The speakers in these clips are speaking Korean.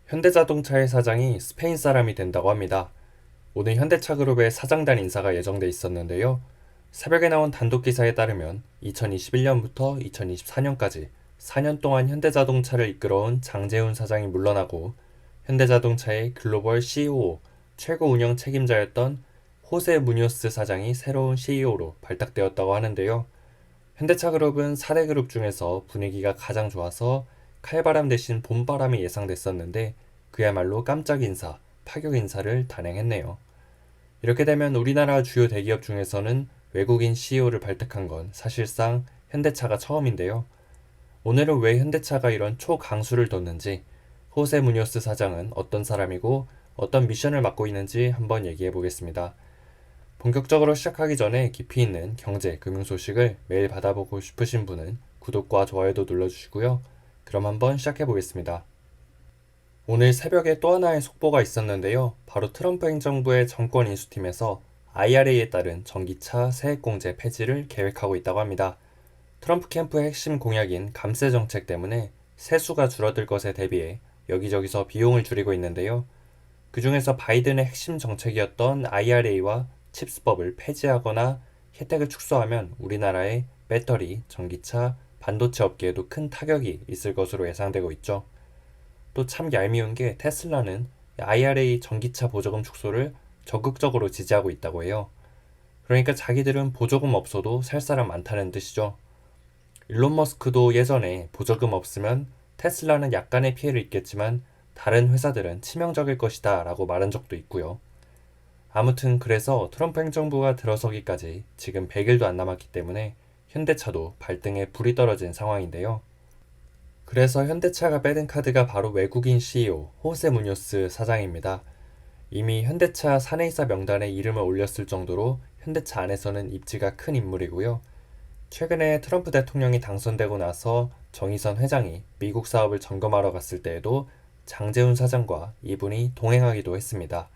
현대자동차의 사장이 스페인 사람이 된다고 합니다. 오늘 현대차그룹의 사장단 인사가 예정돼 있었는데요. 새벽에 나온 단독 기사에 따르면 2021년부터 2024년까지 4년 동안 현대자동차를 이끌어온 장재훈 사장이 물러나고 현대자동차의 글로벌 CEO, 최고 운영 책임자였던 호세 무뇨스 사장이 새로운 CEO로 발탁되었다고 하는데요. 현대차그룹은 4대 그룹 중에서 분위기가 가장 좋아서 칼바람 대신 봄바람이 예상됐었는데 그야말로 깜짝 인사, 파격 인사를 단행했네요. 이렇게 되면 우리나라 주요 대기업 중에서는 외국인 CEO를 발탁한 건 사실상 현대차가 처음인데요. 오늘은 왜 현대차가 이런 초강수를 뒀는지, 호세 무뇨스 사장은 어떤 사람이고 어떤 미션을 맡고 있는지 한번 얘기해 보겠습니다. 본격적으로 시작하기 전에 깊이 있는 경제, 금융 소식을 매일 받아보고 싶으신 분은 구독과 좋아요도 눌러주시고요. 그럼 한번 시작해 보겠습니다. 오늘 새벽에 또 하나의 속보가 있었는데요. 바로 트럼프 행정부의 정권 인수팀에서 IRA에 따른 전기차 세액공제 폐지를 계획하고 있다고 합니다. 트럼프 캠프의 핵심 공약인 감세 정책 때문에 세수가 줄어들 것에 대비해 여기저기서 비용을 줄이고 있는데요. 그 중에서 바이든의 핵심 정책이었던 IRA와 칩스법을 폐지하거나 혜택을 축소하면 우리나라의 배터리, 전기차, 반도체 업계에도 큰 타격이 있을 것으로 예상되고 있죠. 또 참 얄미운 게 테슬라는 IRA 전기차 보조금 축소를 적극적으로 지지하고 있다고 해요. 그러니까 자기들은 보조금 없어도 살 사람 많다는 뜻이죠. 일론 머스크도 예전에 보조금 없으면 테슬라는 약간의 피해를 입겠지만 다른 회사들은 치명적일 것이다 라고 말한 적도 있고요. 아무튼 그래서 트럼프 행정부가 들어서기까지 지금 100일도 안 남았기 때문에 현대차도 발등에 불이 떨어진 상황인데요. 그래서 현대차가 빼든 카드가 바로 외국인 CEO 호세 무뇨스 사장입니다. 이미 현대차 사내이사 명단에 이름을 올렸을 정도로 현대차 안에서는 입지가 큰 인물이고요. 최근에 트럼프 대통령이 당선되고 나서 정의선 회장이 미국 사업을 점검하러 갔을 때에도 장재훈 사장과 이분이 동행하기도 했습니다.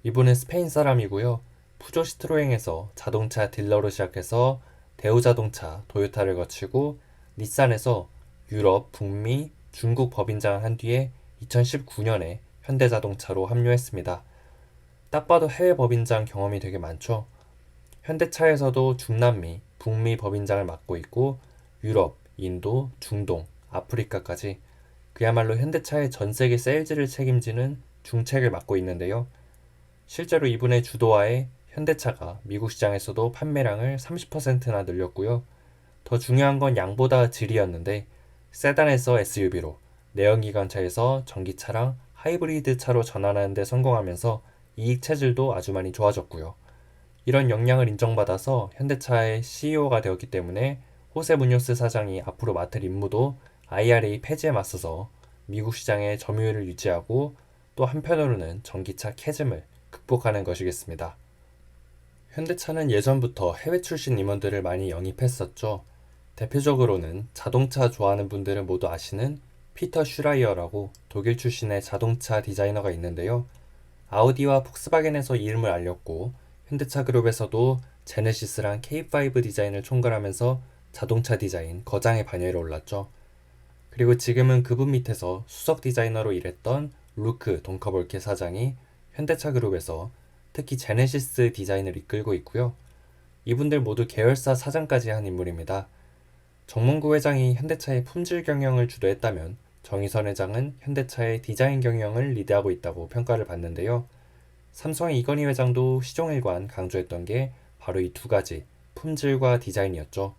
이분은 스페인 사람이고요. 푸조 시트로행에서 자동차 딜러로 시작해서 대우자동차, 도요타를 거치고 닛산에서 유럽, 북미, 중국 법인장을 한 뒤에 2019년에 현대자동차로 합류했습니다. 딱 봐도 해외 법인장 경험이 되게 많죠. 현대차에서도 중남미, 북미 법인장을 맡고 있고 유럽, 인도, 중동, 아프리카까지 그야말로 현대차의 전 세계 세일즈를 책임지는 중책을 맡고 있는데요. 실제로 이분의 주도하에 현대차가 미국 시장에서도 판매량을 30%나 늘렸고요. 더 중요한 건 양보다 질이었는데 세단에서 SUV로, 내연기관차에서 전기차랑 하이브리드 차로 전환하는 데 성공하면서 이익 체질도 아주 많이 좋아졌고요. 이런 역량을 인정받아서 현대차의 CEO가 되었기 때문에 호세 무뇨스 사장이 앞으로 맡을 임무도 IRA 폐지에 맞서서 미국 시장의 점유율을 유지하고 또 한편으로는 전기차 캐즘을 극복하는 것이겠습니다. 현대차는 예전부터 해외 출신 임원들을 많이 영입했었죠. 대표적으로는 자동차 좋아하는 분들은 모두 아시는 피터 슈라이어라고 독일 출신의 자동차 디자이너가 있는데요. 아우디와 폭스바겐에서 이름을 알렸고 현대차 그룹에서도 제네시스랑 K5 디자인을 총괄하면서 자동차 디자인 거장의 반열에 올랐죠. 그리고 지금은 그분 밑에서 수석 디자이너로 일했던 루크 돈커볼케 사장이 현대차 그룹에서 특히 제네시스 디자인을 이끌고 있고요. 이분들 모두 계열사 사장까지 한 인물입니다. 정몽구 회장이 현대차의 품질 경영을 주도했다면 정의선 회장은 현대차의 디자인 경영을 리드하고 있다고 평가를 받는데요. 삼성의 이건희 회장도 시종일관 강조했던 게 바로 이 두 가지, 품질과 디자인이었죠.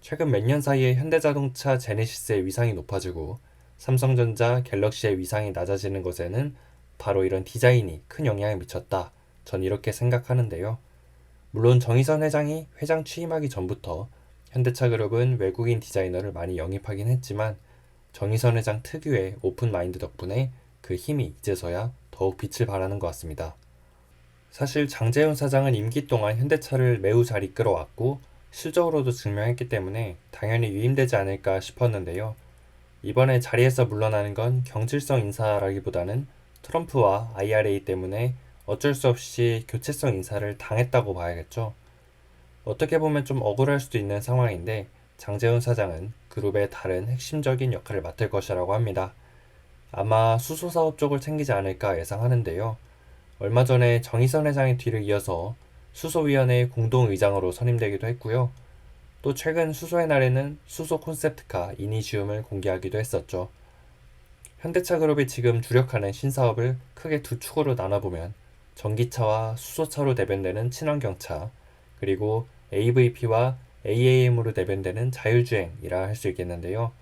최근 몇 년 사이에 현대자동차 제네시스의 위상이 높아지고 삼성전자 갤럭시의 위상이 낮아지는 것에는 바로 이런 디자인이 큰 영향을 미쳤다. 전 이렇게 생각하는데요. 물론 정의선 회장이 회장 취임하기 전부터 현대차그룹은 외국인 디자이너를 많이 영입하긴 했지만 정의선 회장 특유의 오픈 마인드 덕분에 그 힘이 이제서야 더욱 빛을 발하는 것 같습니다. 사실 장재훈 사장은 임기 동안 현대차를 매우 잘 이끌어왔고 실적으로도 증명했기 때문에 당연히 유임되지 않을까 싶었는데요. 이번에 자리에서 물러나는 건 경질성 인사라기보다는 트럼프와 IRA 때문에 어쩔 수 없이 교체성 인사를 당했다고 봐야겠죠. 어떻게 보면 좀 억울할 수도 있는 상황인데 장재훈 사장은 그룹의 다른 핵심적인 역할을 맡을 것이라고 합니다. 아마 수소 사업 쪽을 챙기지 않을까 예상하는데요. 얼마 전에 정의선 회장의 뒤를 이어서 수소위원회 공동의장으로 선임되기도 했고요. 또 최근 수소의 날에는 수소 콘셉트카 이니시움을 공개하기도 했었죠. 현대차그룹이 지금 주력하는 신사업을 크게 두 축으로 나눠보면 전기차와 수소차로 대변되는 친환경차, 그리고 AVP와 AAM으로 대변되는 자율주행이라 할 수 있겠는데요.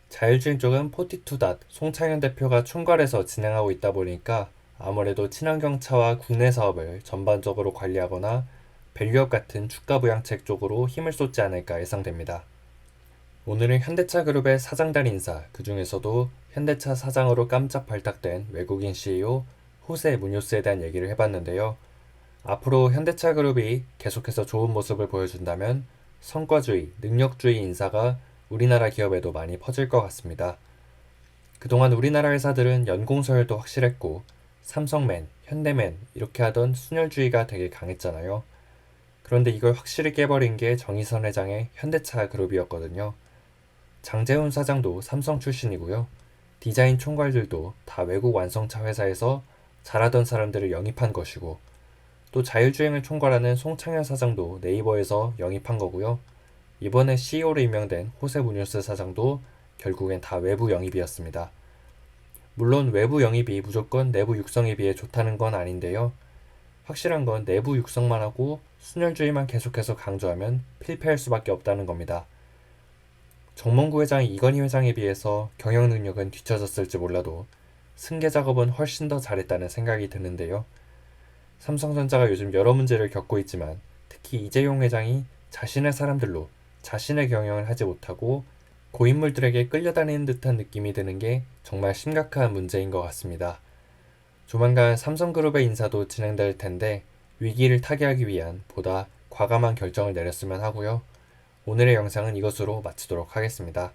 자율주행 쪽은 포티투닷 송창현 대표가 총괄해서 진행하고 있다 보니까 아무래도 친환경차와 국내 사업을 전반적으로 관리하거나 밸류업 같은 주가 부양책 쪽으로 힘을 쏟지 않을까 예상됩니다. 오늘은 현대차 그룹의 사장단 인사, 그 중에서도 현대차 사장으로 깜짝 발탁된 외국인 CEO 호세 무뇨스에 대한 얘기를 해봤는데요. 앞으로 현대차 그룹이 계속해서 좋은 모습을 보여준다면 성과주의, 능력주의 인사가 우리나라 기업에도 많이 퍼질 것 같습니다. 그동안 우리나라 회사들은 연공 서열도 확실했고 삼성맨, 현대맨 이렇게 하던 순혈주의가 되게 강했잖아요. 그런데 이걸 확실히 깨버린 게 정의선 회장의 현대차 그룹이었거든요. 장재훈 사장도 삼성 출신이고요. 디자인 총괄들도 다 외국 완성차 회사에서 잘하던 사람들을 영입한 것이고, 또 자율주행을 총괄하는 송창현 사장도 네이버에서 영입한 거고요. 이번에 CEO로 임명된 호세 무뇨스 사장도 결국엔 다 외부 영입이었습니다. 물론 외부 영입이 무조건 내부 육성에 비해 좋다는 건 아닌데요. 확실한 건 내부 육성만 하고 순혈주의만 계속해서 강조하면 필패할 수밖에 없다는 겁니다. 정몽구 회장이 이건희 회장에 비해서 경영 능력은 뒤처졌을지 몰라도 승계 작업은 훨씬 더 잘했다는 생각이 드는데요. 삼성전자가 요즘 여러 문제를 겪고 있지만 특히 이재용 회장이 자신의 사람들로 자신의 경영을 하지 못하고 고인물들에게 끌려다니는 듯한 느낌이 드는 게 정말 심각한 문제인 것 같습니다. 조만간 삼성그룹의 인사도 진행될 텐데 위기를 타개하기 위한 보다 과감한 결정을 내렸으면 하고요. 오늘의 영상은 이것으로 마치도록 하겠습니다.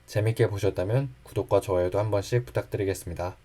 재밌게 보셨다면 구독과 좋아요도 한 번씩 부탁드리겠습니다.